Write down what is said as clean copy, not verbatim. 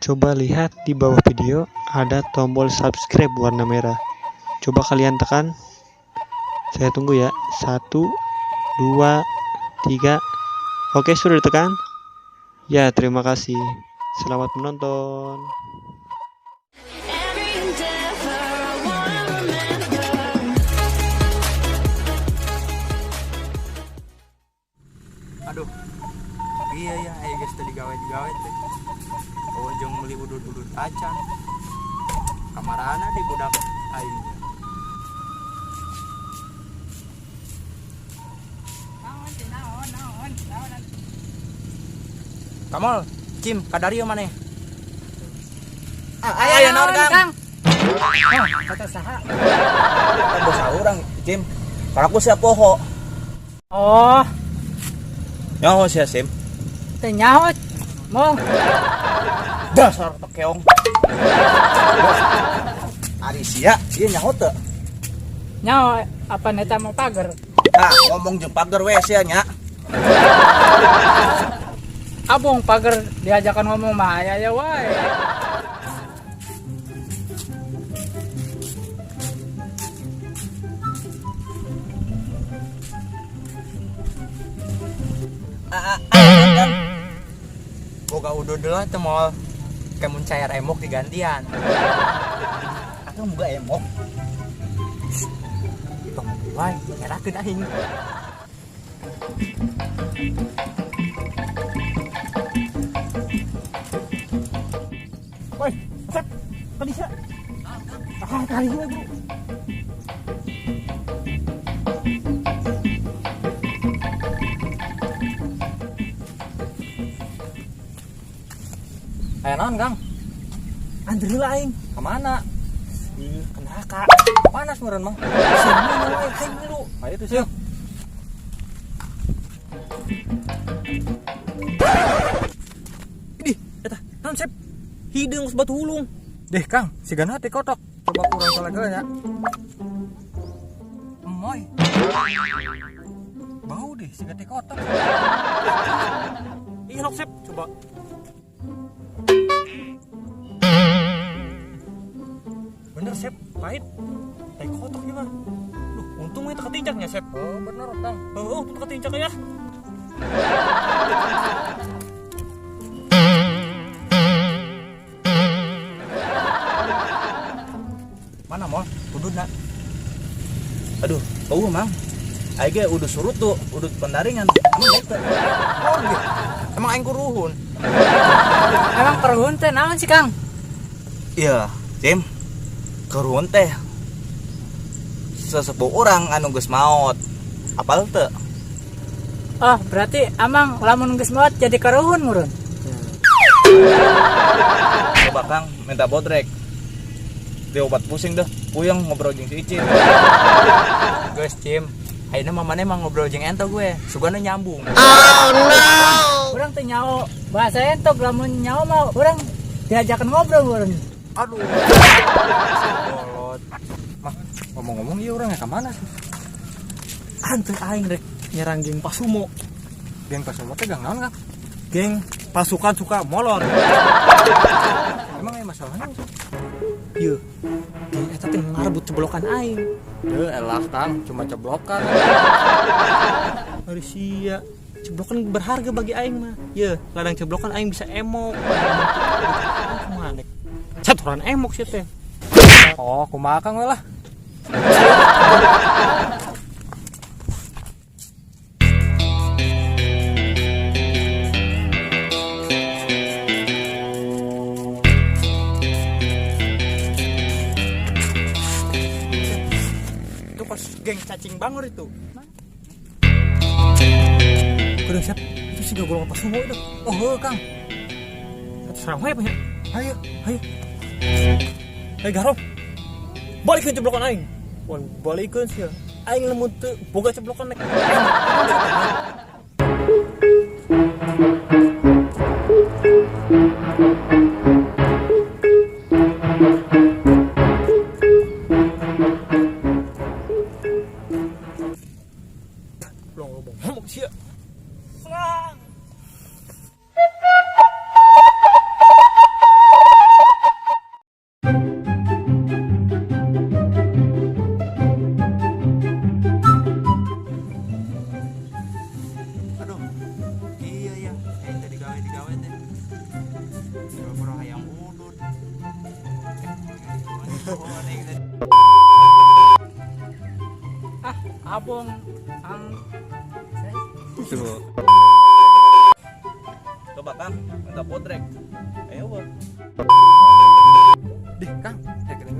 Coba lihat di bawah video ada tombol subscribe warna merah. Coba kalian tekan. Saya tunggu ya. 1, 2, 3. Oke, sudah ditekan? Ya, terima kasih. Selamat menonton. Aduh, iya ya, ayo guys tadi gawe-gawe teh. Oh, jeung meuli udud-udud acan. Kamarana di budak aing. Kamal, Cim, kadario maneh? Aya naon, Kang? Kata saha? Bos urang, Cim. Karaku sia poho. Oh, Nyaho sia, Sim. teh nyaho. Mong. Dasar pekeong. Ari sia, ieu nyaho teu? Nyaho apa neta mau pagar? Ah, ngomong jeung pager we sia nya. Abong pagar diajakan ngomong mah aya wae. Kan. Boga udud lah teh moal kemun cair emok digantian. Aku boga emok. Itu wae nyerakeun aing. Woi, Sep, tadi sih. Kali gue, Bro. Aya naon, Kang? Andri lah aing. Kemana? Ke neraka. Panas meureun mah. Sini wae, aing dulu. Ayo tuh, Sil. Idih, eta, naon Sep? Hideung geus batu hulung. Deh, Kang, sigana teh kotok. Coba kurang salah ya. Emoy. Bau deh, siga teh kotok. Iya, Sep, coba. Bener Sep, pahit. Teh kotok gimana? Duh, untung itu ketincaknya Sep. Oh bener Kang. Oh, itu ketincak ya. Mana mol? Ududna. Aduh, bau Mang. Aing ge udud surut tuh, udud pendaringan. Emang eta. Oh, gitu. Emang aing kuruhun. Emang perhun teh naon sih, Kang? Iya, Tim. Keruhun teh sesepuh orang anu geus maot. Apal teu? Oh, berarti amang lamun geus maot jadi karuhun murun. Coba Kang minta bodrek. Dia obat pusing dah. Puyeng ngobrol jeung si Icin. Geus Cim. Ayeuna mah maneh mah ngobrol jeung ento gue. Sugana nyambung. Oh no. Urang teh nyaho bahasa entok lamun nyaho mah urang diajakan ngobrol murun. Aduh. Bolot. Mah, ngomong-ngomong ieu urang ka mana sih? Anteu aing rek nyerang geng Pasumo. Geng Pasumo teh gang naon, Kang? Geng pasukan suka molor. Emang aya masalahnya? Ieu. Geng eta teh ngarebut ceblokan aing. Heuh, elah Kang, cuma ceblokan. Ari sia. Ceblokan berharga bagi aing mah. Ye, ladang ceblokan aing bisa emok. Kumaha Caturan emok sih teh. Oh, kumaha Kang lah. Itu pas geng cacing bangor itu. Kurang siap. Itu sih gak golongan pas semua itu. Oh, Kang. Satu serang wae apa ya? Ayo, ayo. Hei Garo, balikin ceblokan aing. Wan balikin sih. Aing lemu teu boga ceblokan nek. Ngomong sih. abong ang Tuh. Coba Kang, minta podrek. Ayo, Bang. Dih, Kang, saya kira